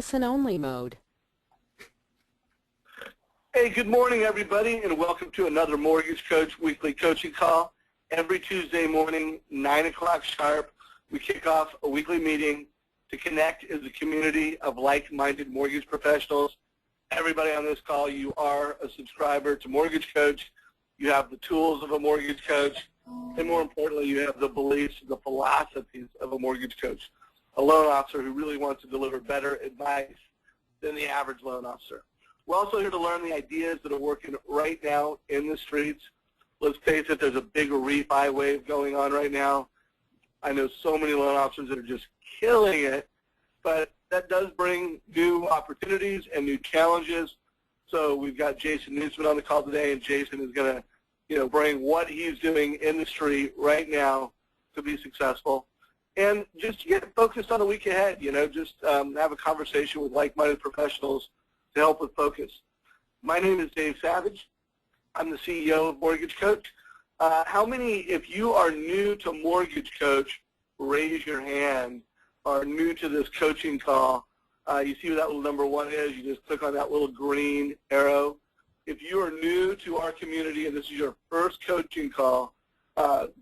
listen-only mode. Hey, good morning, everybody, and welcome to another Mortgage Coach weekly coaching call. Every Tuesday morning, 9 o'clock sharp, we kick off a weekly meeting to connect as a community of like-minded mortgage professionals. Everybody on this call, you are a subscriber to Mortgage Coach. You have the tools of a mortgage coach, and more importantly, you have the beliefs, the philosophies of a mortgage coach, a loan officer who really wants to deliver better advice than the average loan officer. We're also here to learn the ideas that are working right now in the streets. Let's face it, there's a big refi wave going on right now. I know so many loan officers that are just killing it, but that does bring new opportunities and new challenges. So we've got Jasen Nuetzmann on the call today, and Jasen is going to, bring what he's doing in the street right now to be successful. And just to get focused on the week ahead, just have a conversation with like-minded professionals to help with focus. My name is Dave Savage. I'm the CEO of Mortgage Coach. How many, if you are new to Mortgage Coach, raise your hand, are new to this coaching call? You see what that little number 1 is? You just click on that little green arrow. If you are new to our community and this is your first coaching call,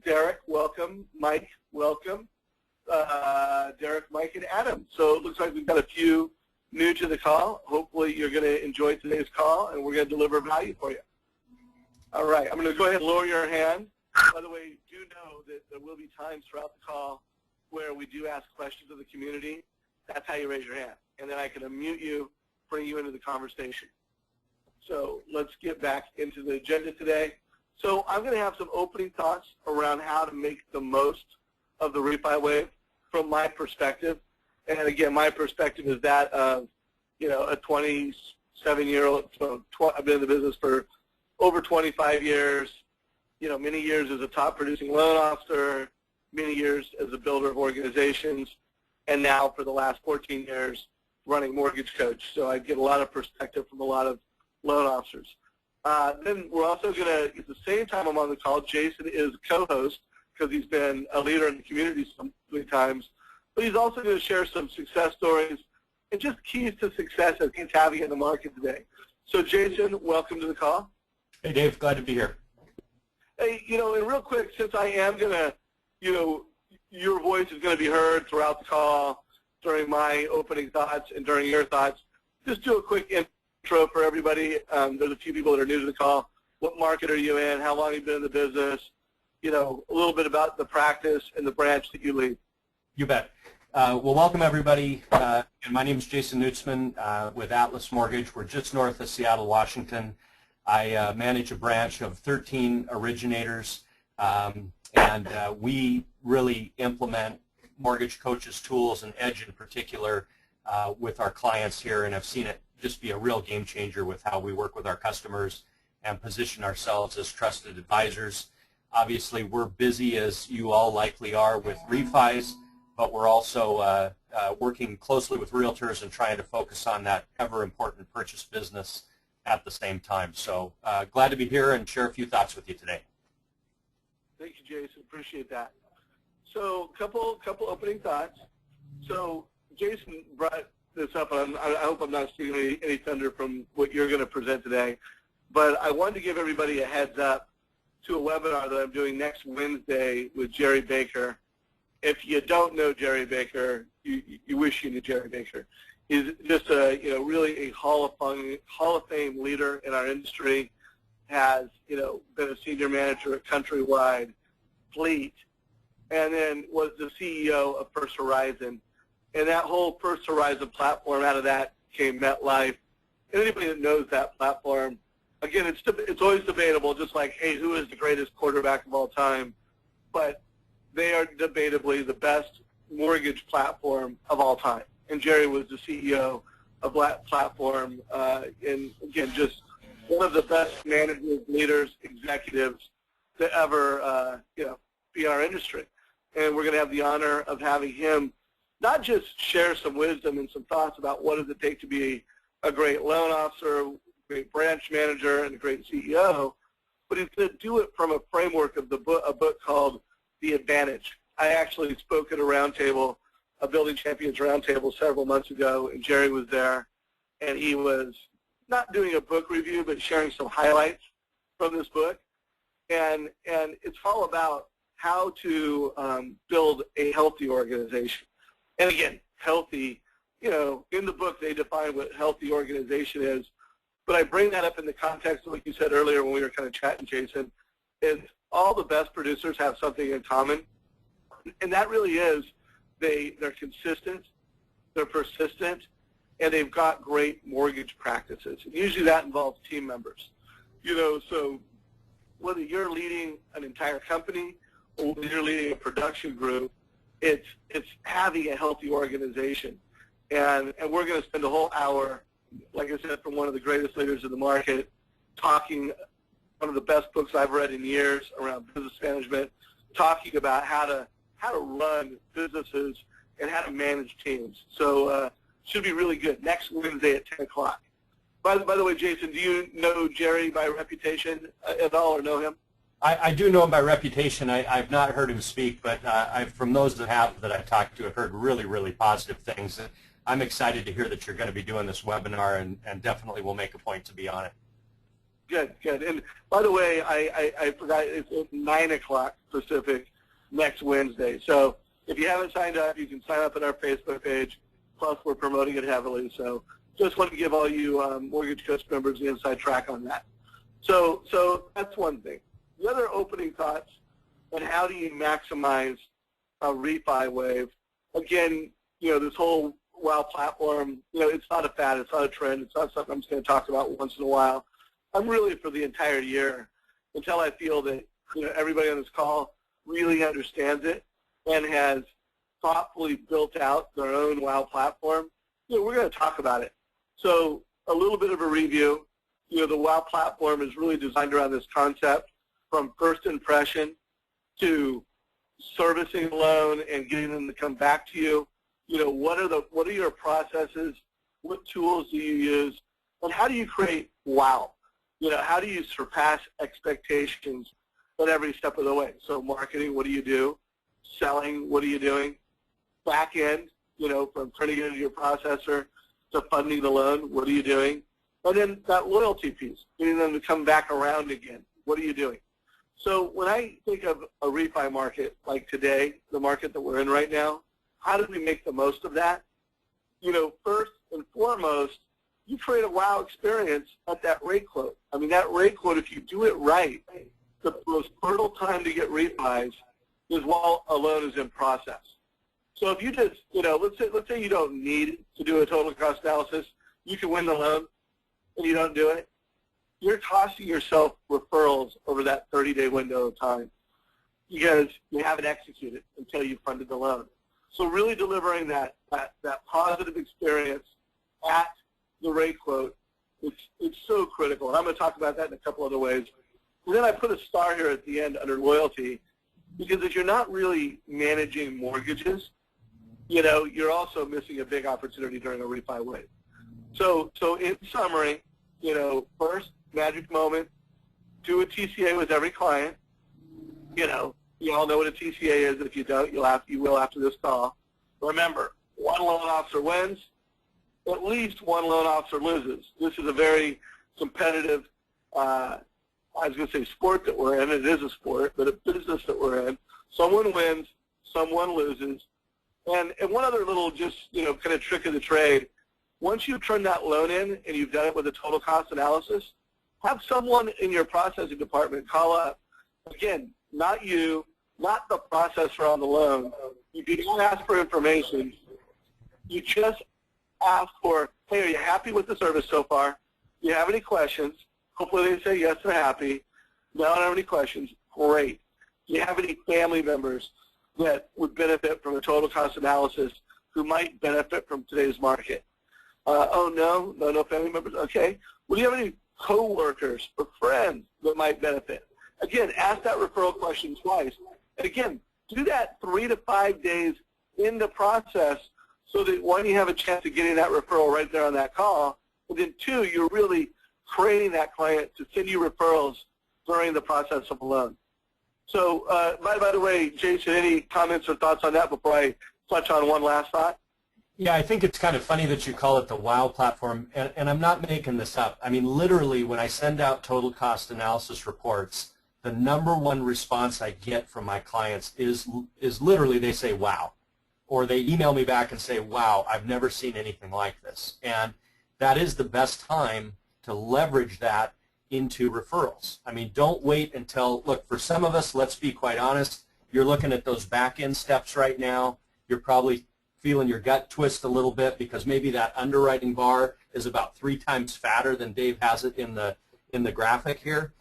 Derek, welcome. Mike, welcome. Derek, Mike, and Adam. So it looks like we've got a few new to the call. Hopefully you're going to enjoy today's call, and we're going to deliver value for you. All right, I'm going to go ahead and lower your hand. By the way, do know that there will be times throughout the call where we do ask questions of the community. That's how you raise your hand. And then I can unmute you, bring you into the conversation. So let's get back into the agenda today. So I'm going to have some opening thoughts around how to make the most of the refi wave from my perspective. And again, my perspective is that of, a 27-year-old. So I've been in the business for over 25 years, many years as a top producing loan officer, many years as a builder of organizations, and now for the last 14 years running Mortgage Coach. So I get a lot of perspective from a lot of loan officers. Then we're also going to, at the same time I'm on the call, Jasen is co-host because he's been a leader in the community so many times, but he's also going to share some success stories and just keys to success as he's having in the market today. So Jasen, welcome to the call. Hey Dave, glad to be here. Hey, and real quick, since I am going to, your voice is going to be heard throughout the call during my opening thoughts and during your thoughts, just do a quick intro for everybody. There's a few people that are new to the call. What market are you in? How long have you been in the business? A little bit about the practice and the branch that you lead. You bet. Well, welcome everybody. My name is Jasen Nuetzmann with Atlas Mortgage. We're just north of Seattle, Washington. I manage a branch of 13 originators, and we really implement Mortgage Coach's tools and Edge in particular with our clients here, and I've seen it just be a real game changer with how we work with our customers and position ourselves as trusted advisors. Obviously, we're busy, as you all likely are, with refis, but we're also working closely with realtors and trying to focus on that ever-important purchase business at the same time. So glad to be here and share a few thoughts with you today. Thank you, Jasen. Appreciate that. So couple opening thoughts. So Jasen brought this up, and I hope I'm not stealing any thunder from what you're going to present today, but I wanted to give everybody a heads up to a webinar that I'm doing next Wednesday with Jerry Baker. If you don't know Jerry Baker, you wish you knew Jerry Baker. He's just really a Hall of Fame leader in our industry. Has been a senior manager at Countrywide, Fleet, and then was the CEO of First Horizon. And that whole First Horizon platform, out of that came MetLife. And anybody that knows that platform, again, it's always debatable. Just like, hey, who is the greatest quarterback of all time? But they are debatably the best mortgage platform of all time. And Jerry was the CEO of that platform, and again, just one of the best managers, leaders, executives to ever, be in our industry. And we're going to have the honor of having him not just share some wisdom and some thoughts about what does it take to be a great loan officer, a great branch manager, and a great CEO, but he's going to do it from a framework of a book called The Advantage. I actually spoke at a roundtable a Building Champions Roundtable several months ago, and Jerry was there, and he was not doing a book review, but sharing some highlights from this book. And it's all about how to build a healthy organization. And again, healthy, you know, in the book they define what healthy organization is, but I bring that up in the context of what you said earlier when we were kind of chatting, Jason, is all the best producers have something in common, and that really is they're consistent, they're persistent, and they've got great mortgage practices. And usually that involves team members. You know, so whether you're leading an entire company or whether you're leading a production group, it's having a healthy organization. And we're going to spend a whole hour, like I said, from one of the greatest leaders in the market, talking one of the best books I've read in years around business management, talking about how to run businesses and how to manage teams. So should be really good. Next Wednesday at 10 o'clock. By the way, Jason, do you know Jerry by reputation at all or know him? I do know him by reputation. I've not heard him speak, but from those that I've talked to, I've heard really, really positive things. I'm excited to hear that you're going to be doing this webinar, and definitely will make a point to be on it. Good, good. And by the way, I forgot, it's at 9 o'clock Pacific next Wednesday. So if you haven't signed up, you can sign up on our Facebook page. Plus, we're promoting it heavily. So just want to give all you Mortgage Coach members the inside track on that. So that's one thing. The other opening thoughts on how do you maximize a refi wave. Again, you know, this whole WOW platform, you know, it's not a fad, it's not a trend, it's not something I'm just going to talk about once in a while. I'm really for the entire year until I feel that, you know, everybody on this call really understands it and has thoughtfully built out their own WOW platform. You know, we're going to talk about it. So a little bit of a review. You know, the WOW platform is really designed around this concept from first impression to servicing a loan and getting them to come back to you. You know, what are your processes? What tools do you use? And how do you create wow? You know, how do you surpass expectations at every step of the way? So marketing, what do you do? Selling, what are you doing? Back end, you know, from turning it into your processor to funding the loan, what are you doing? And then that loyalty piece, getting them to come back around again, what are you doing? So when I think of a refi market like today, the market that we're in right now, how do we make the most of that? You know, first and foremost, you create a wow experience at that rate quote. I mean, that rate quote, if you do it right, the most fertile time to get refis is while a loan is in process. So if you just, you know, let's say you don't need to do a total cost analysis, you can win the loan and you don't do it, you're costing yourself referrals over that 30-day window of time because you haven't executed until you funded the loan. So really delivering that positive experience at the rate quote, it's so critical. And I'm going to talk about that in a couple other ways. And then I put a star here at the end under loyalty because if you're not really managing mortgages, you know, you're also missing a big opportunity during a refi wave. So in summary, you know, first, magic moment, do a TCA with every client. You know, you all know what a TCA is. If you don't, you will after this call. Remember, one loan officer wins, at least one loan officer loses. This is a very competitive, I was going to say sport that we're in. It is a sport, but a business that we're in. Someone wins, someone loses. And one other little just, you know, kind of trick of the trade, once you turn that loan in and you've done it with a total cost analysis, have someone in your processing department call up. Again, not you, not the processor on the loan. You don't ask for information. You just ask for, hey, are you happy with the service so far? Do you have any questions? Hopefully they say yes, they're happy. No, I don't have any questions. Great. Do you have any family members that would benefit from a total cost analysis who might benefit from today's market? Oh, no family members? Okay. Well, do you have any coworkers or friends that might benefit? Again, ask that referral question twice. And again, do that 3 to 5 days in the process so that, one, you have a chance of getting that referral right there on that call, and then, two, you're really training that client to send you referrals during the process of a loan. So, by the way, Jason, any comments or thoughts on that before I touch on one last thought? Yeah, I think it's kind of funny that you call it the WOW platform, and I'm not making this up. I mean, literally, when I send out total cost analysis reports, the #1 response I get from my clients is literally they say, wow. Or they email me back and say, wow, I've never seen anything like this. And that is the best time to leverage that into referrals. I mean, don't wait until, look, for some of us, let's be quite honest, you're looking at those back-end steps right now. You're probably feeling your gut twist a little bit because maybe that underwriting bar is about 3 times fatter than Dave has it in the graphic here.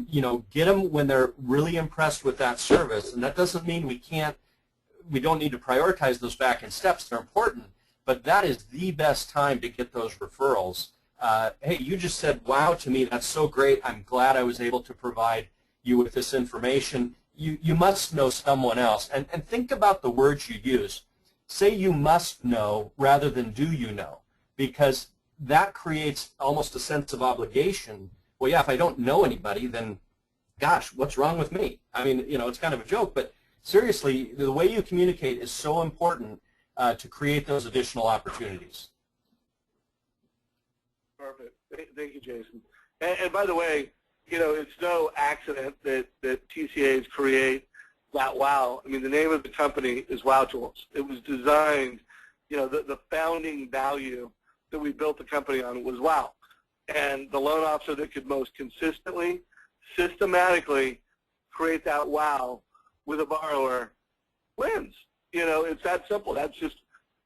You know, get them when they're really impressed with that service, and that doesn't mean we don't need to prioritize those back-end steps. They're important, but that is the best time to get those referrals. Hey, you just said wow to me. That's so great. I'm glad I was able to provide you with this information. You must know someone else, and think about the words you use. Say you must know rather than do you know, because that creates almost a sense of obligation. Well, yeah, if I don't know anybody, then gosh, what's wrong with me? I mean, you know, it's kind of a joke, but seriously, the way you communicate is so important to create those additional opportunities. Perfect. Thank you, Jason. And by the way, you know, it's no accident that TCAs create that WOW. I mean, the name of the company is WOW Tools. It was designed, you know, the founding value that we built the company on was WOW. And the loan officer that could most consistently, systematically create that WOW with a borrower wins. You know, it's that simple. That's just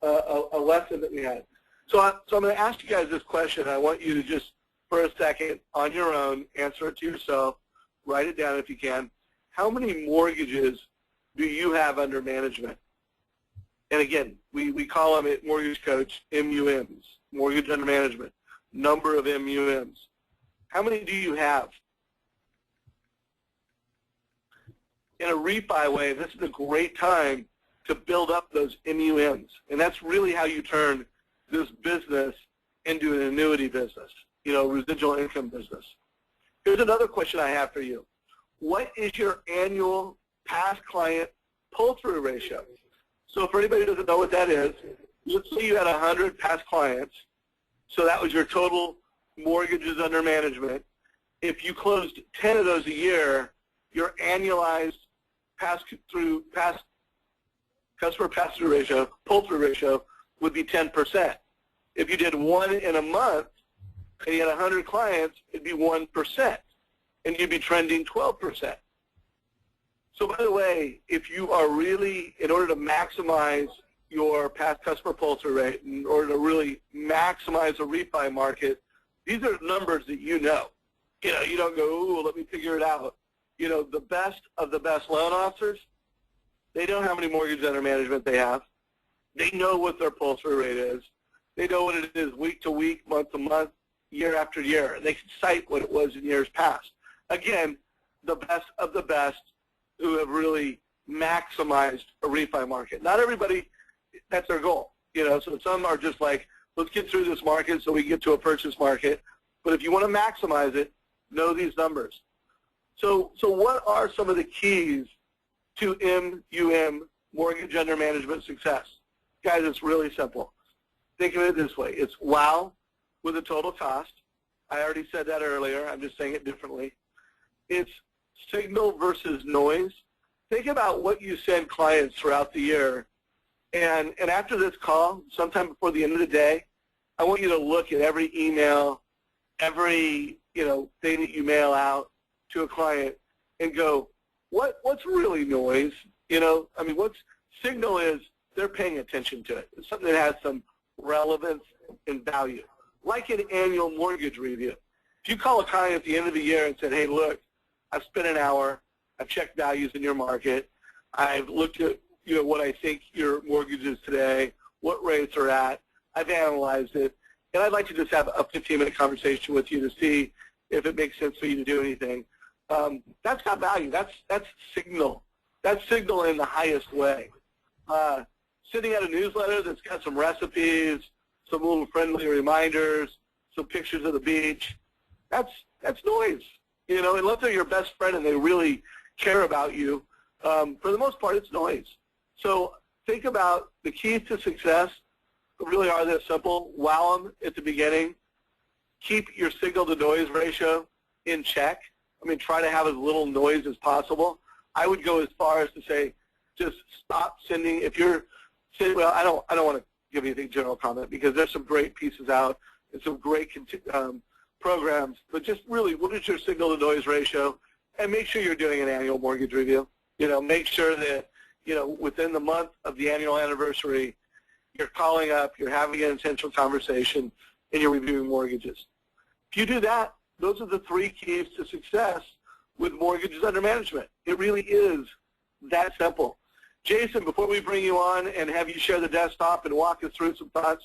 a lesson that we had. So I'm going to ask you guys this question. I want you to just, for a second, on your own, answer it to yourself. Write it down if you can. How many mortgages do you have under management? And again, we call them at Mortgage Coach MUMs, mortgage under management, number of MUMs. How many do you have? In a refi way, this is a great time to build up those MUMs. And that's really how you turn this business into an annuity business, you know, residual income business. Here's another question I have for you. What is your annual past client pull-through ratio? So for anybody who doesn't know what that is, let's say you had 100 past clients, so that was your total mortgages under management. If you closed 10 of those a year, your annualized customer pass-through ratio, pull-through ratio, would be 10%. If you did 1 in a month and you had 100 clients, it'd be 1%, and you'd be trending 12%. So by the way, if you are really, in order to maximize your past customer pull-through rate, in order to really maximize a refi market, these are numbers that you know. You know, you don't go, ooh, let me figure it out. You know, the best of the best loan officers, they know how many mortgages under management they have. They know what their pull-through rate is. They know what it is week to week, month to month, year after year. And they can cite what it was in years past. Again, the best of the best who have really maximized a refi market. Not everybody, that's their goal. You know, so some are just like, let's get through this market so we get to a purchase market. But if you want to maximize it, know these numbers. So what are some of the keys to MUM, mortgage under management success? Guys, it's really simple. Think of it this way. It's WOW with a total cost. I already said that earlier. I'm just saying it differently. It's signal versus noise. Think about what you send clients throughout the year. And after this call, sometime before the end of the day, I want you to look at every email, every thing that you mail out to a client and go, what's really noise? I mean, what's signal is they're paying attention to it. It's something that has some relevance and value, like an annual mortgage review. If you call a client at the end of the year and said, hey, look, I've spent an hour, I've checked values in your market, I've looked at what I think your mortgage is today, what rates are at, I've analyzed it, and I'd like to just have a 15-minute conversation with you to see if it makes sense for you to do anything. That's got value. That's signal. That's signal in the highest way. Sending out a newsletter that's got some recipes, some little friendly reminders, some pictures of the beach, that's noise. Unless they're your best friend and they really care about you, for the most part, it's noise. So think about the keys to success really are this simple. Wow them at the beginning. Keep your signal-to-noise ratio in check. I mean, try to have as little noise as possible. I would go as far as to say, just stop sending. If you're, well, I don't want to give anything general comment because there's some great pieces out and some great programs. But just really, what is your signal-to-noise ratio? And make sure you're doing an annual mortgage review. You know, make sure that within the month of the annual anniversary, you're calling up, you're having an intentional conversation, and you're reviewing mortgages. If you do that, those are the 3 keys to success with mortgages under management. It really is that simple. Jason, before we bring you on and have you share the desktop and walk us through some thoughts,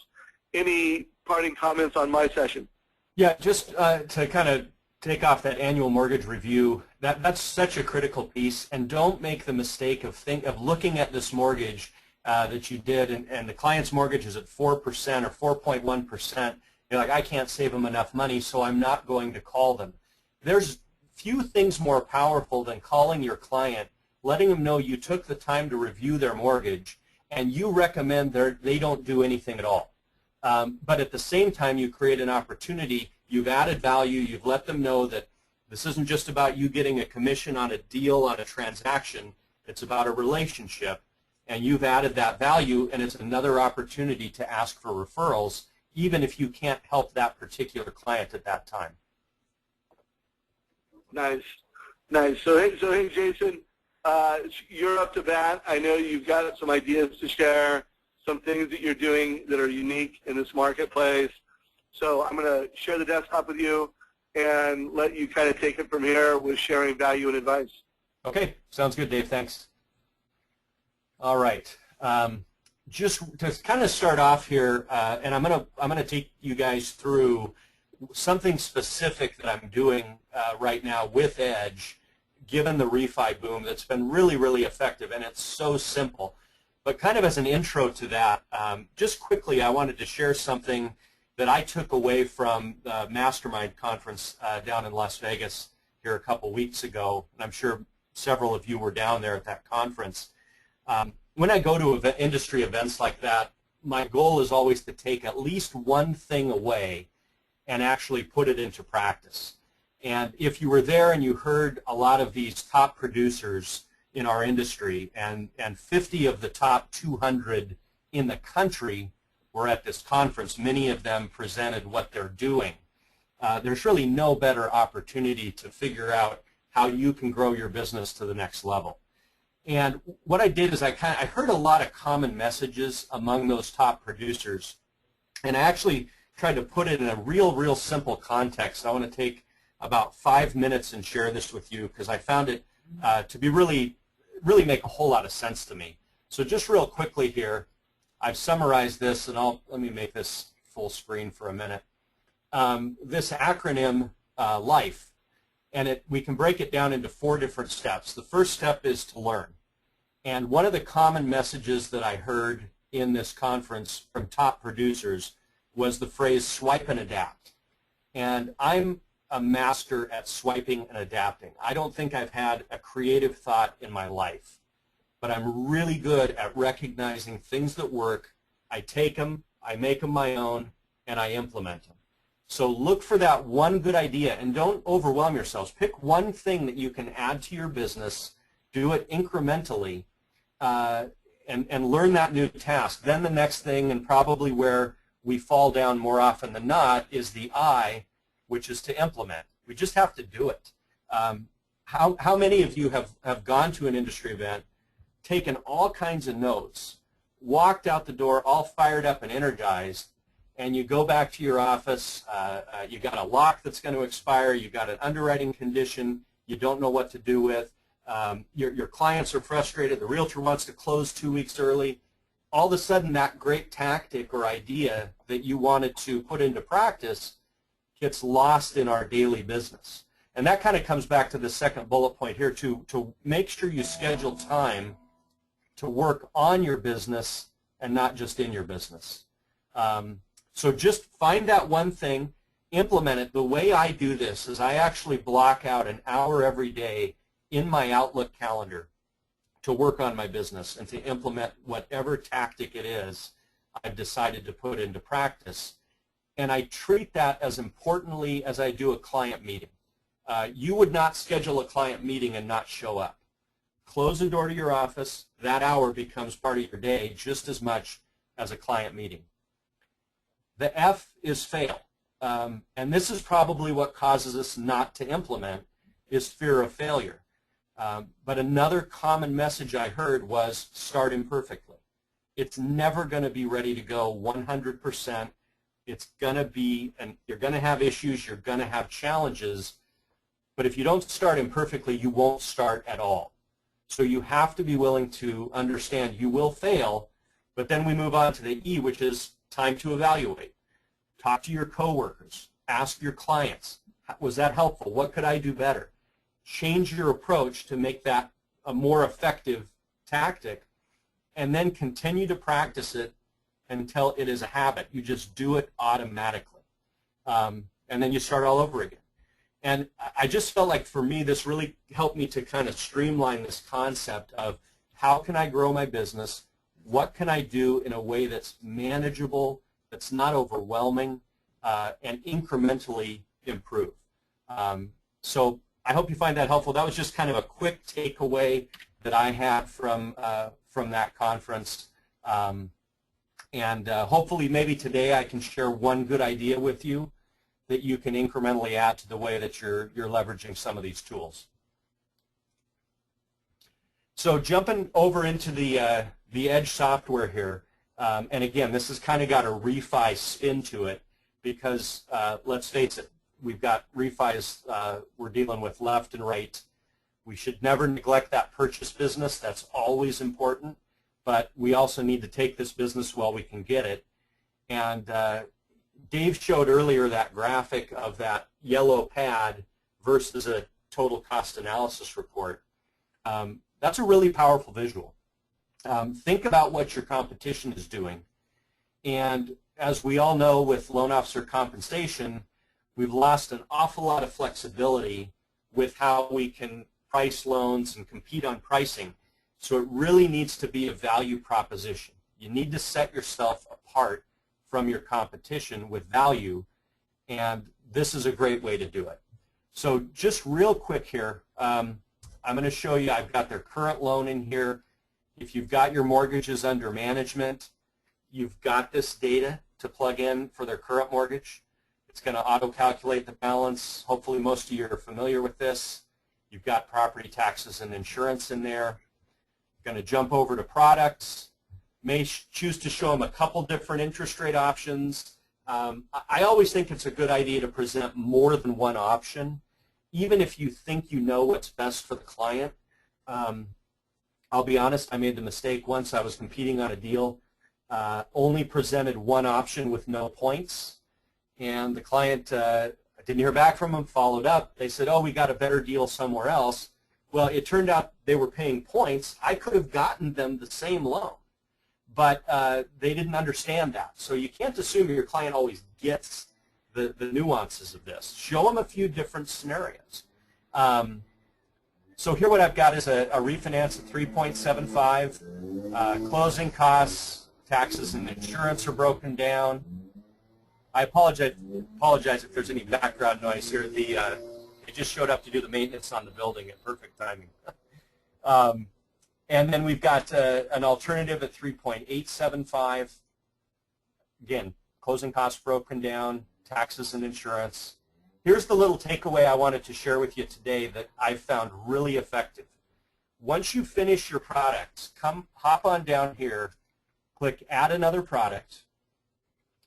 any parting comments on my session? Yeah, just to kind of take off that annual mortgage review, that's such a critical piece, and don't make the mistake of looking at this mortgage that you did, and the client's mortgage is at 4% or 4.1%. You're like, I can't save them enough money, so I'm not going to call them. There's few things more powerful than calling your client, letting them know you took the time to review their mortgage, and you recommend they don't do anything at all. But at the same time, you create an opportunity. You've added value. You've let them know that this isn't just about you getting a commission on a deal, on a transaction. It's about a relationship. And you've added that value, and it's another opportunity to ask for referrals, even if you can't help that particular client at that time. Nice, nice. So hey, Jason, you're up to bat. I know you've got some ideas to share, some things that you're doing that are unique in this marketplace. So I'm going to share the desktop with you and let you kind of take it from here with sharing value and advice. Okay, sounds good, Dave. Thanks. All right. Just to kind of start off here, and I'm gonna take you guys through something specific that I'm doing right now with Edge, given the refi boom that's been really, really effective, and it's so simple. But kind of as an intro to that, just quickly, I wanted to share something that I took away from the Mastermind conference down in Las Vegas here a couple weeks ago, and I'm sure several of you were down there at that conference. When I go to industry events like that, my goal is always to take at least one thing away and actually put it into practice. And if you were there and you heard a lot of these top producers in our industry, and 50 of the top 200 in the country were at this conference, many of them presented what they're doing. There's really no better opportunity to figure out how you can grow your business to the next level. And what I did is I heard a lot of common messages among those top producers, and I actually tried to put it in a real simple context. I want to take about 5 minutes and share this with you because I found it to be really make a whole lot of sense to me. So just real quickly here, I've summarized this, and let me make this full screen for a minute. This acronym, LIFE, and we can break it down into 4 different steps. The first step is to learn. And one of the common messages that I heard in this conference from top producers was the phrase swipe and adapt. And I'm a master at swiping and adapting. I don't think I've had a creative thought in my life, but I'm really good at recognizing things that work. I take them, I make them my own, and I implement them. So look for that one good idea, and don't overwhelm yourselves. Pick one thing that you can add to your business, do it incrementally, and learn that new task. Then the next thing, and probably where we fall down more often than not, is the I, which is to implement. We just have to do it. How many of you have gone to an industry event, taken all kinds of notes, walked out the door all fired up and energized, and you go back to your office, you got a lock that's going to expire, you got an underwriting condition you don't know what to do with, your clients are frustrated, the realtor wants to close 2 weeks early. All of a sudden that great tactic or idea that you wanted to put into practice gets lost in our daily business. And that kind of comes back to the second bullet point here, to make sure you schedule time to work on your business and not just in your business. So just find that one thing, implement it. The way I do this is I actually block out an hour every day in my Outlook calendar work on my business and to implement whatever tactic it is I've decided to put into practice. And I treat that as importantly as I do a client meeting. You would not schedule a client meeting and not show up. Close the door to your office. That hour becomes part of your day just as much as a client meeting. The F is fail. And this is probably what causes us not to implement, is fear of failure. But another common message I heard was start imperfectly. It's never going to be ready to go 100%. It's going to be, and you're going to have issues, you're going to have challenges, but if you don't start imperfectly, you won't start at all. So you have to be willing to understand you will fail, but then we move on to the E, which is time to evaluate. Talk to your coworkers. Ask your clients, was that helpful? What could I do better? Change your approach to make that a more effective tactic, and then continue to practice it until it is a habit. You just do it automatically. And then you start all over again. And I just felt like for me this really helped me to kind of streamline this concept of how can I grow my business, what can I do in a way that's manageable, that's not overwhelming, and incrementally improve. So I hope you find that helpful. That was just kind of a quick takeaway that I had from that conference. And hopefully maybe today I can share one good idea with you that you can incrementally add to the way that you're leveraging some of these tools. So jumping over into the Edge software here, and again, this has kind of got a refi spin to it because let's face it, we've got refis we're dealing with left and right. We should never neglect that purchase business. That's always important. But we also need to take this business while we can get it. And Dave showed earlier that graphic of that yellow pad versus a total cost analysis report. That's a really powerful visual. Think about what your competition is doing. And as we all know with loan officer compensation, we've lost an awful lot of flexibility with how we can price loans and compete on pricing. So it really needs to be a value proposition. You need to set yourself apart from your competition with value, and this is a great way to do it. So just real quick here, I'm going to show you, I've got their current loan in here. If you've got your mortgages under management, you've got this data to plug in for their current mortgage. It's going to auto-calculate the balance. Hopefully most of you are familiar with this. You've got property taxes and insurance in there. Going to jump over to products. May choose to show them a couple different interest rate options. I always think it's a good idea to present more than one option, even if you think you know what's best for the client. I'll be honest, I made the mistake once. I was competing on a deal, only presented one option with no points, and the client, I didn't hear back from them, followed up. They said, oh, we got a better deal somewhere else. Well, it turned out they were paying points. I could have gotten them the same loan, but they didn't understand that. So you can't assume your client always gets the nuances of this. Show them a few different scenarios. So here what I've got is a refinance at 3.75. Closing costs, taxes, and insurance are broken down. I apologize if there's any background noise here. It just showed up to do the maintenance on the building at perfect timing. And then we've got an alternative at 3.875. Again, closing costs broken down, taxes and insurance. Here's the little takeaway I wanted to share with you today that I've found really effective. Once you finish your products, hop on down here, click Add Another Product,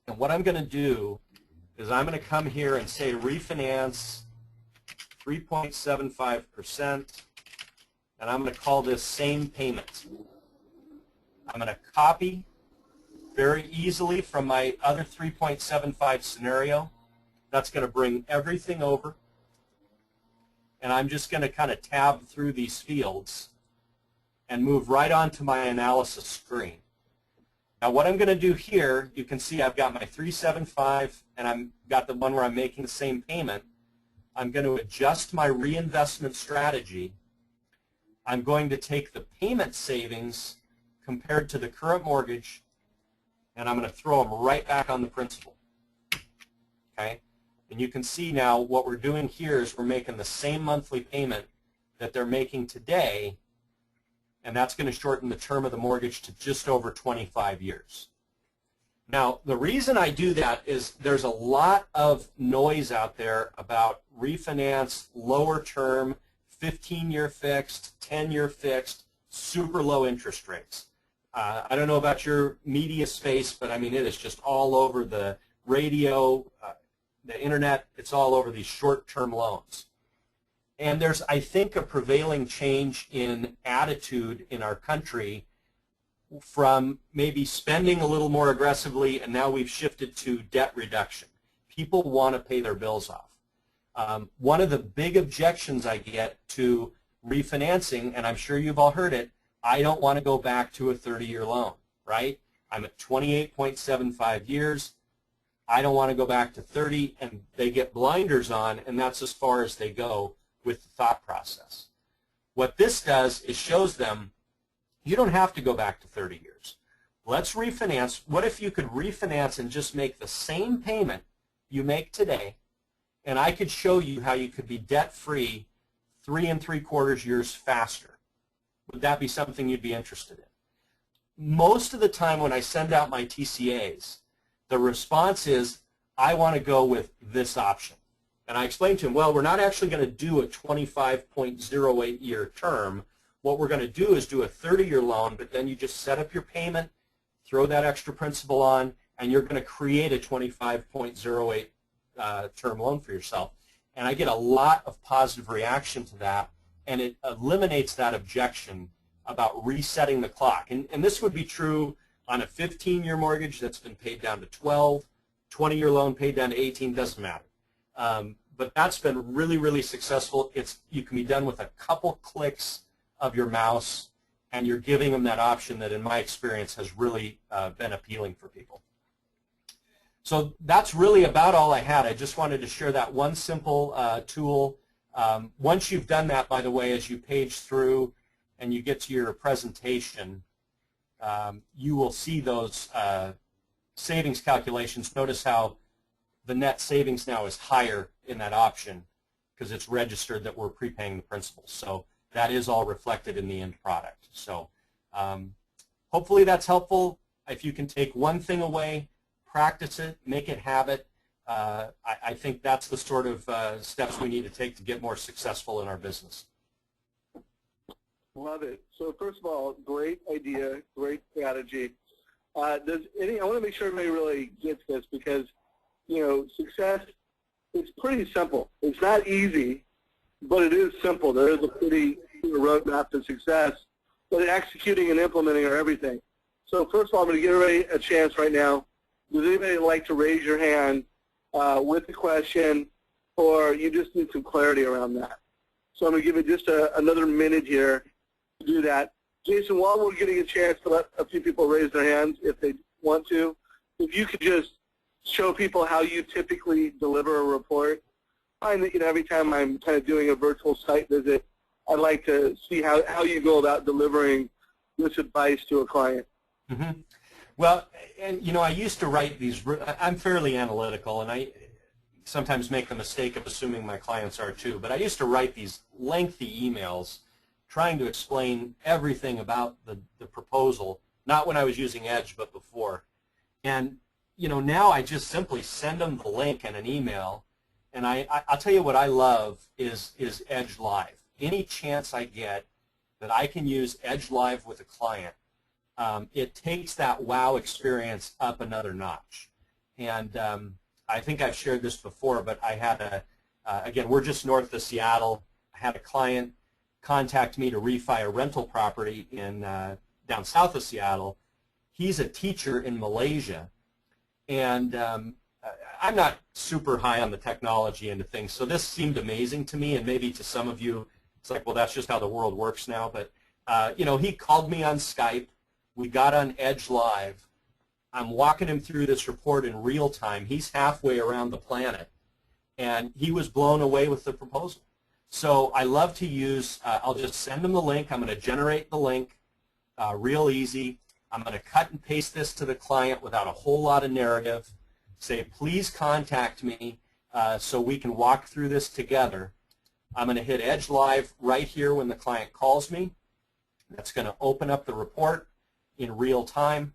and what I'm going to do is I'm going to come here and say Refinance 3.75%, and I'm going to call this Same Payment. I'm going to copy very easily from my other 3.75 scenario. That's going to bring everything over, and I'm just going to kind of tab through these fields and move right onto my analysis screen. Now what I'm going to do here, you can see I've got my 375 and I've got the one where I'm making the same payment. I'm going to adjust my reinvestment strategy. I'm going to take the payment savings compared to the current mortgage, and I'm going to throw them right back on the principal. Okay? And you can see now what we're doing here is we're making the same monthly payment that they're making today, and that's going to shorten the term of the mortgage to just over 25 years. Now, the reason I do that is there's a lot of noise out there about refinance, lower term, 15-year fixed, 10-year fixed, super low interest rates. I don't know about your media space, but I mean it is just all over the radio, the internet. It's all over these short-term loans. And there's, I think, a prevailing change in attitude in our country from maybe spending a little more aggressively, and now we've shifted to debt reduction. People want to pay their bills off. One of the big objections I get to refinancing, and I'm sure you've all heard it, I don't want to go back to a 30-year loan, right? I'm at 28.75 years. I don't want to go back to 30, and they get blinders on, and that's as far as they go with the thought process. What this does is shows them you don't have to go back to 30 years. Let's refinance. What if you could refinance and just make the same payment you make today, and I could show you how you could be debt-free 3 3/4 years faster? Would that be something you'd be interested in? Most of the time when I send out my TCAs, the response is, I want to go with this option. And I explained to him, well, we're not actually going to do a 25.08-year term. What we're going to do is do a 30-year loan, but then you just set up your payment, throw that extra principal on, and you're going to create a 25.08 term loan for yourself. And I get a lot of positive reaction to that, and it eliminates that objection about resetting the clock. And this would be true on a 15-year mortgage that's been paid down to 12, 20-year loan paid down to 18, doesn't matter. But that's been really, really successful. You can be done with a couple clicks of your mouse, and you're giving them that option that, in my experience, has really been appealing for people. So that's really about all I had. I just wanted to share that one simple tool. Once you've done that, by the way, as you page through and you get to your presentation, you will see those savings calculations. Notice how the net savings now is higher in that option because it's registered that we're prepaying the principal. So that is all reflected in the end product. So hopefully that's helpful. If you can take one thing away, practice it, make it habit. I think that's the sort of steps we need to take to get more successful in our business. Love it. So first of all, great idea, great strategy. I want to make sure everybody really gets this because, you know, success is pretty simple. It's not easy, but it is simple. There is a pretty roadmap to success, but executing and implementing are everything. So first of all, I'm going to give everybody a chance right now. Does anybody like to raise your hand with a question, or you just need some clarity around that? So I'm going to give it just another minute here to do that. Jason, while we're getting a chance to let a few people raise their hands if they want to, if you could just show people how you typically deliver a report. I find that, you know, every time I'm kind of doing a virtual site visit, I'd like to see how you go about delivering this advice to a client. Mm-hmm. Well, and you know, I used to write these. I'm fairly analytical, and I sometimes make the mistake of assuming my clients are too. But I used to write these lengthy emails trying to explain everything about the proposal, not when I was using Edge, but before. And you know, now I just simply send them the link in an email, and I'll tell you what I love is Edge Live. Any chance I get that I can use Edge Live with a client, it takes that wow experience up another notch. And I think I've shared this before, but I had again, we're just north of Seattle. I had a client contact me to refi a rental property in down south of Seattle. He's a teacher in Malaysia, and I'm not super high on the technology end of things, so this seemed amazing to me, and maybe to some of you, it's like, well, that's just how the world works now. But you know, he called me on Skype. We got on Edge Live. I'm walking him through this report in real time. He's halfway around the planet, and he was blown away with the proposal. So I love to use, I'll just send them the link. I'm going to generate the link, real easy. I'm going to cut and paste this to the client without a whole lot of narrative. Say, please contact me so we can walk through this together. I'm going to hit Edge Live right here when the client calls me. That's going to open up the report in real time.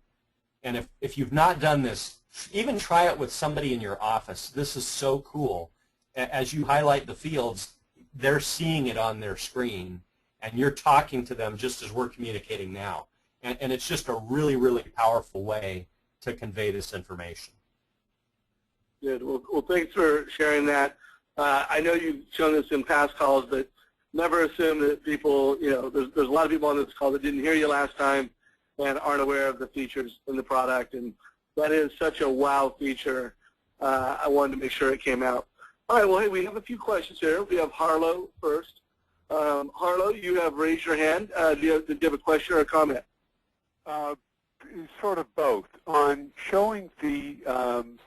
And if you've not done this, even try it with somebody in your office. This is so cool. As you highlight the fields, they're seeing it on their screen, and you're talking to them just as we're communicating now. And it's just a really, really powerful way to convey this information. Good. Well, thanks for sharing that. I know you've shown this in past calls, but never assume that people, there's a lot of people on this call that didn't hear you last time and aren't aware of the features in the product, and that is such a wow feature. I wanted to make sure it came out. All right, well, hey, we have a few questions here. We have Harlow first. Harlow, you have raised your hand. Do you have a question or a comment? Sort of both. On showing the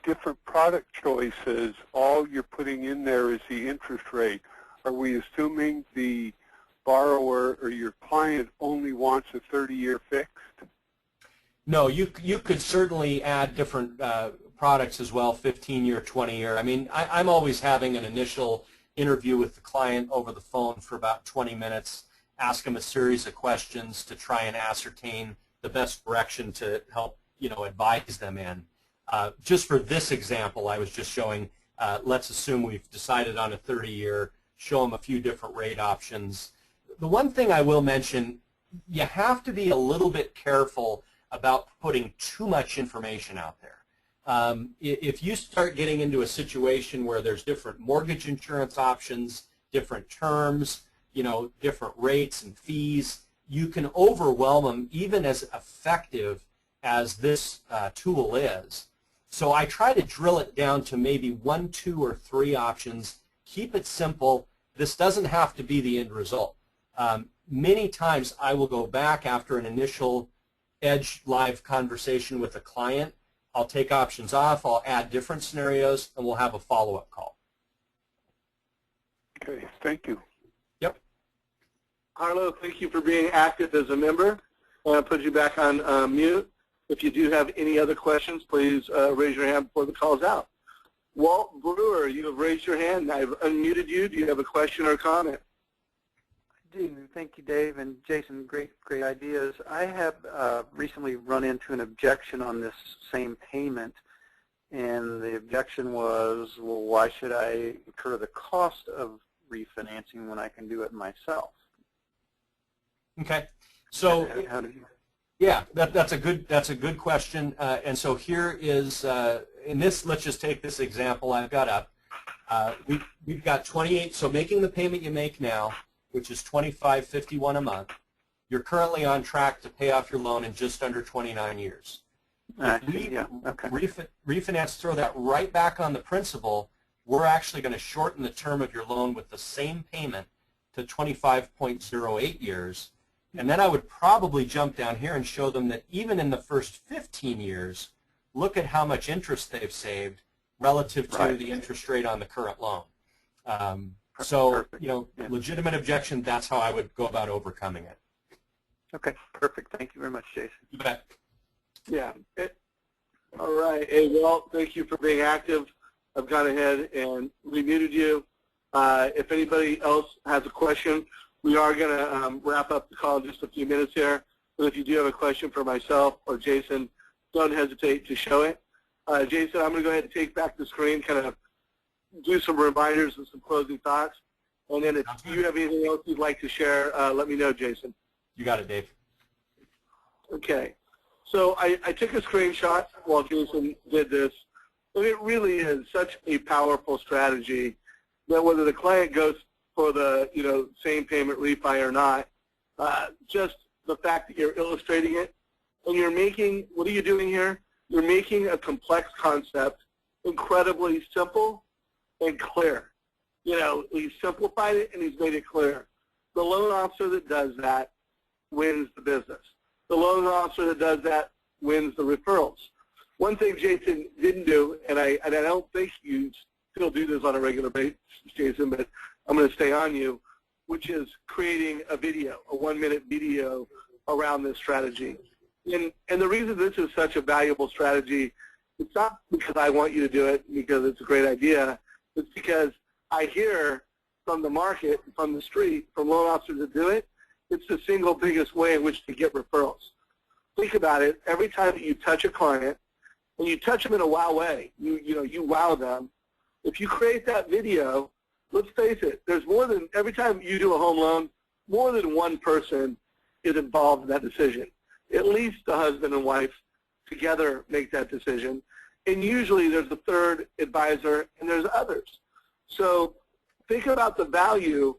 different product choices, all you're putting in there is the interest rate. Are we assuming the borrower or your client only wants a 30-year fixed? No, you could certainly add different products as well, 15-year, 20-year. I mean, I'm always having an initial interview with the client over the phone for about 20 minutes, ask them a series of questions to try and ascertain the best direction to help, advise them in. Just for this example, I was just showing, let's assume we've decided on a 30-year, show them a few different rate options. The one thing I will mention, you have to be a little bit careful about putting too much information out there. If you start getting into a situation where there's different mortgage insurance options, different terms, different rates and fees, you can overwhelm them even as effective as this tool is. So I try to drill it down to maybe 1, 2, or 3 options. Keep it simple. This doesn't have to be the end result. Many times I will go back after an initial Edge Live conversation with a client. I'll take options off, I'll add different scenarios, and we'll have a follow-up call. Okay, thank you. Yep. Harlow, thank you for being active as a member. I'll put you back on mute. If you do have any other questions, please raise your hand before the call's out. Walt Brewer, you have raised your hand. I've unmuted you. Do you have a question or a comment? I do. Thank you, Dave and Jason. Great ideas. I have recently run into an objection on this same payment, and the objection was, well, why should I incur the cost of refinancing when I can do it myself? Okay. So how do you? Yeah, that's a good question. And so here is in this. Let's just take this example I've got up. We've got 28. So making the payment you make now, which is $25.51 a month, you're currently on track to pay off your loan in just under 29 years. Refinance, throw that right back on the principal, we're actually going to shorten the term of your loan with the same payment to 25.08 years. And then I would probably jump down here and show them that even in the first 15 years, look at how much interest they've saved relative to the interest rate on the current loan. So, legitimate objection, that's how I would go about overcoming it. Okay, perfect. Thank you very much, Jason. You bet. Yeah. All right. Hey, Walt, thank you for being active. I've gone ahead and remuted you. If anybody else has a question, we are going to wrap up the call in just a few minutes here. But if you do have a question for myself or Jason, don't hesitate to show it. Jason, I'm going to go ahead and take back the screen, kind of do some reminders and some closing thoughts. And then if you have anything else you'd like to share, let me know, Jason. You got it, Dave. Okay. So I took a screenshot while Jason did this, and it really is such a powerful strategy that whether the client goes for the same payment refi or not, just the fact that you're illustrating it, and you're making, what are you doing here? You're making a complex concept incredibly simple and clear. He's simplified it and he's made it clear. The loan officer that does that wins the business. The loan officer that does that wins the referrals. One thing Jason didn't do, and I don't think you still do this on a regular basis, Jason, but I'm going to stay on you, which is creating a video, a 1-minute video around this strategy. And the reason this is such a valuable strategy, it's not because I want you to do it, because it's a great idea. It's because I hear from the market, from the street, from loan officers that do it, it's the single biggest way in which to get referrals. Think about it. Every time that you touch a client, and you touch them in a wow way, you wow them. If you create that video, let's face it, there's more than, every time you do a home loan, more than one person is involved in that decision. At least the husband and wife together make that decision. And usually there's a third advisor and there's others. So think about the value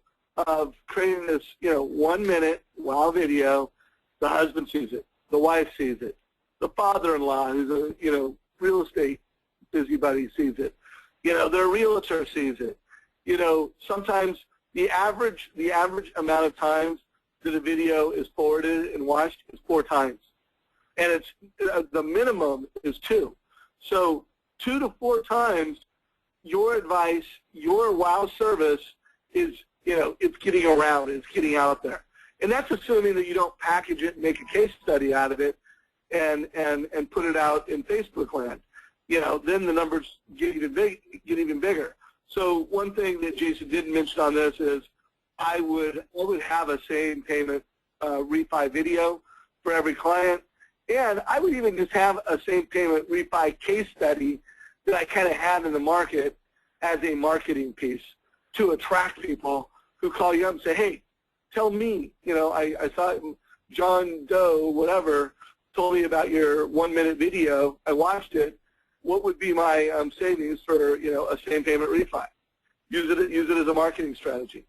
of creating this, 1-minute wow video. The husband sees it. The wife sees it. The father-in-law, who's a, real estate busybody, sees it. Their realtor sees it. Sometimes the average amount of times that a video is forwarded and watched is 4 times. And it's the minimum is 2. So 2 to 4 times your advice, your wow service is, it's getting around, it's getting out there. And that's assuming that you don't package it and make a case study out of it and put it out in Facebook land. Then the numbers get even bigger. So one thing that Jason didn't mention on this is I would have a same payment refi video for every client, and I would even just have a same payment refi case study that I kind of have in the market as a marketing piece to attract people who call you up and say, hey, tell me, I saw John Doe, whatever, told me about your 1-minute video. I watched it. What would be my savings for, a same payment refi? Use it as a marketing strategy.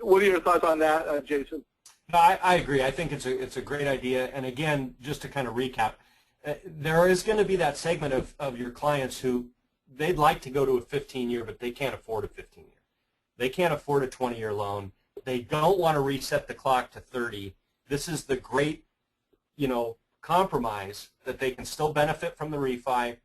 What are your thoughts on that, Jason? No, I agree. I think it's a great idea. And again, just to kind of recap, there is going to be that segment of your clients who they'd like to go to a 15-year, but they can't afford a 15-year. They can't afford a 20-year loan. They don't want to reset the clock to 30. This is the great, compromise that they can still benefit from the refi.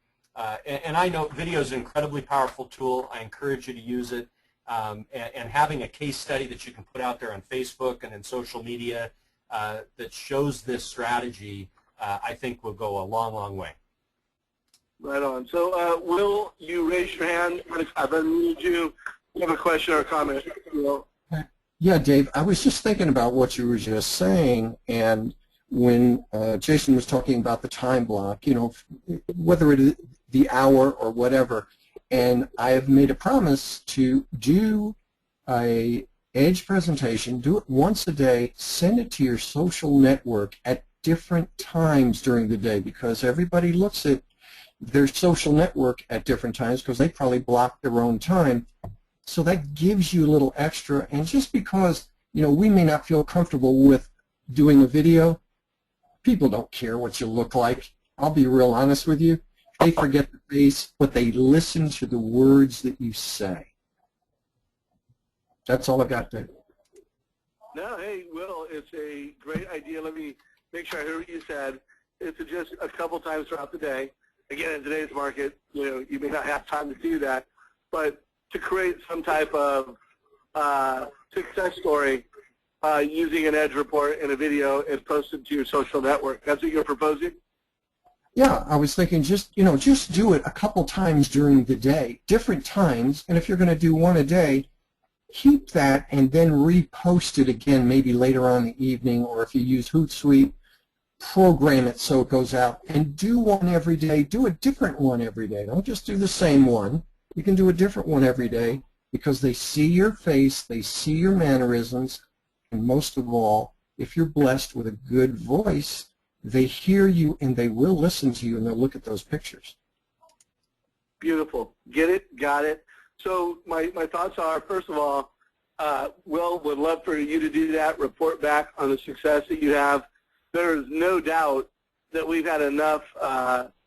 And I know video is an incredibly powerful tool. I encourage you to use it. And having a case study that you can put out there on Facebook and in social media that shows this strategy, I think will go a long, long way. Right on. So, Will, you raise your hand. I've unmuted you. You have a question or a comment? Yeah, Dave, I was just thinking about what you were just saying, and when Jason was talking about the time block, whether it is the hour or whatever, and I have made a promise to do a Edge presentation, do it once a day, send it to your social network at different times during the day, because everybody looks at their social network at different times because they probably block their own time. So that gives you a little extra, and just because, we may not feel comfortable with doing a video, people don't care what you look like. I'll be real honest with you. They forget the face, but they listen to the words that you say. That's all I got there. No, hey, Will, it's a great idea. Let me make sure I heard what you said. It's just a couple times throughout the day. Again, in today's market, you may not have time to do that, but to create some type of success story using an Edge report and a video and post it to your social network. That's what you're proposing? Yeah, I was thinking just do it a couple times during the day, different times, and if you're going to do one a day, keep that and then repost it again maybe later on in the evening, or if you use Hootsuite, program it so it goes out, and do one every day. Do a different one every day. Don't just do the same one. You can do a different one every day because they see your face, they see your mannerisms, and most of all, if you're blessed with a good voice, they hear you and they will listen to you and they'll look at those pictures. Beautiful. Get it? Got it. So my thoughts are, first of all, Will, would love for you to do that, report back on the success that you have. There is no doubt that we've had enough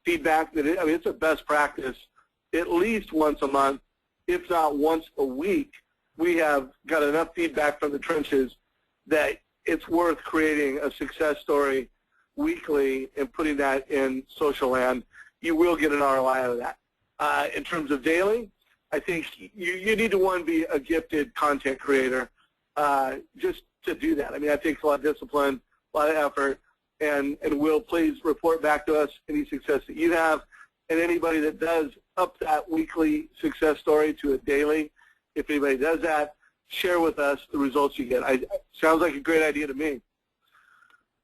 feedback that it's a best practice. At least once a month, if not once a week, we have got enough feedback from the trenches that it's worth creating a success story weekly and putting that in social land. You will get an ROI out of that. In terms of daily, I think you need to, one, be a gifted content creator just to do that. I mean, I think it's a lot of discipline, a lot of effort, and Will, please report back to us any success that you have, and anybody that does up that weekly success story to a daily, if anybody does that, share with us the results you get. Sounds like a great idea to me.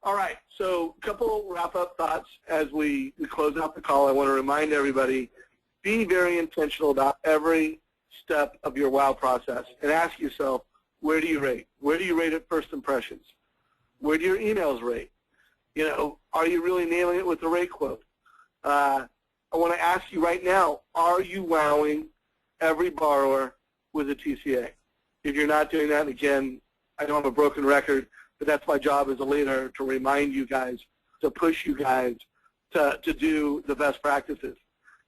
All right, so a couple wrap-up thoughts as we close out the call. I want to remind everybody, be very intentional about every step of your WOW process and ask yourself, where do you rate? Where do you rate at first impressions? Where do your emails rate? You know, are you really nailing it with the rate quote? I want to ask you right now, are you wowing every borrower with a TCA? If you're not doing that, again, I know I'm a broken record, but that's my job as a leader, to remind you guys, to push you guys to do the best practices.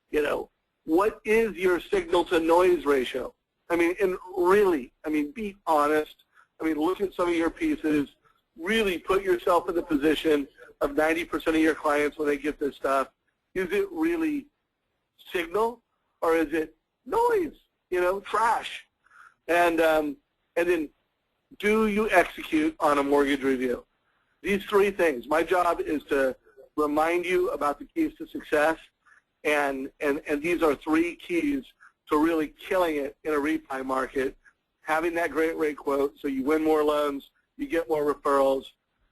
You know, what is your signal to noise ratio? I mean, and really, I mean, be honest. I mean, look at some of your pieces. Really put yourself in the position of 90% of your clients when they get this stuff. Is it really signal, or is it noise? You know, trash. And then, do you execute on a mortgage review? These three things. My job is to remind you about the keys to success, and these are three keys to really killing it in a refi market. Having that great rate quote so you win more loans, you get more referrals,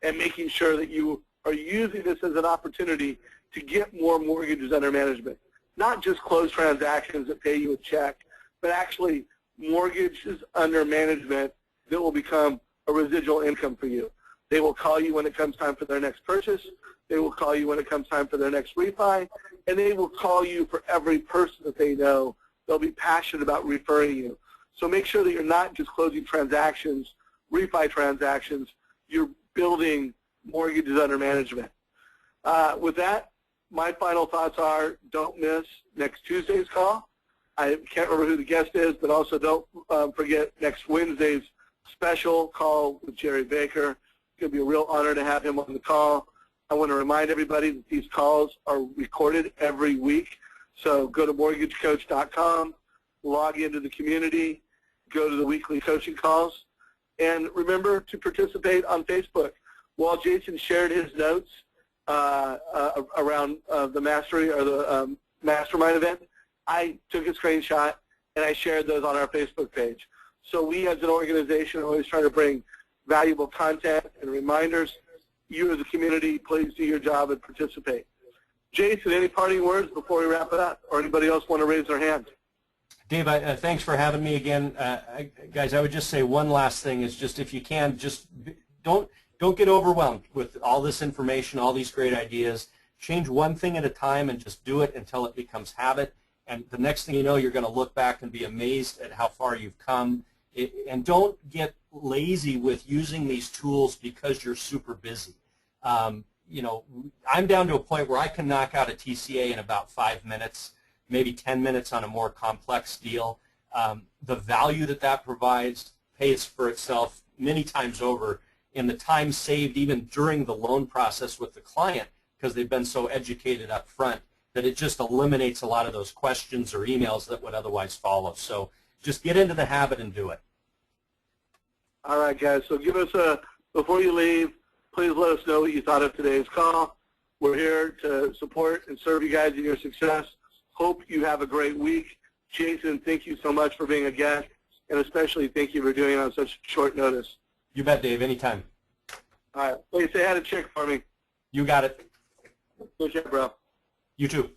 and making sure that you are using this as an opportunity to get more mortgages under management. Not just close transactions that pay you a check, but actually mortgages under management that will become a residual income for you. They will call you when it comes time for their next purchase. They will call you when it comes time for their next refi. And they will call you for every person that they know. They'll be passionate about referring you. So make sure that you're not just closing transactions, refi transactions. You're building mortgages under management. With that, my final thoughts are, don't miss next Tuesday's call. I can't remember who the guest is, but also don't forget next Wednesday's special call with Jerry Baker. It's going to be a real honor to have him on the call. I want to remind everybody that these calls are recorded every week. So go to mortgagecoach.com, log into the community, go to the weekly coaching calls, and remember to participate on Facebook. While Jason shared his notes around the mastery or the mastermind event, I took a screenshot and I shared those on our Facebook page. So we as an organization are always trying to bring valuable content and reminders. You as a community, please do your job and participate. Jason, any parting words before we wrap it up, or anybody else want to raise their hand? Dave, thanks for having me again. Guys, I would just say one last thing is just, if you can, just don't get overwhelmed with all this information, all these great ideas. Change one thing at a time and just do it until it becomes habit. And the next thing you know, you're going to look back and be amazed at how far you've come. And don't get lazy with using these tools because you're super busy. You know, I'm down to a point where I can knock out a TCA in about 5 minutes, maybe 10 minutes on a more complex deal. The value that provides pays for itself many times over in the time saved even during the loan process with the client, because they've been so educated up front that it just eliminates a lot of those questions or emails that would otherwise follow. So just get into the habit and do it. All right, guys. So give us before you leave, please let us know what you thought of today's call. We're here to support and serve you guys in your success. Hope you have a great week. Jason, thank you so much for being a guest, and especially thank you for doing it on such short notice. You bet, Dave. Anytime. All right. Please say hi to Chick for me. You got it. Good job, bro. You too.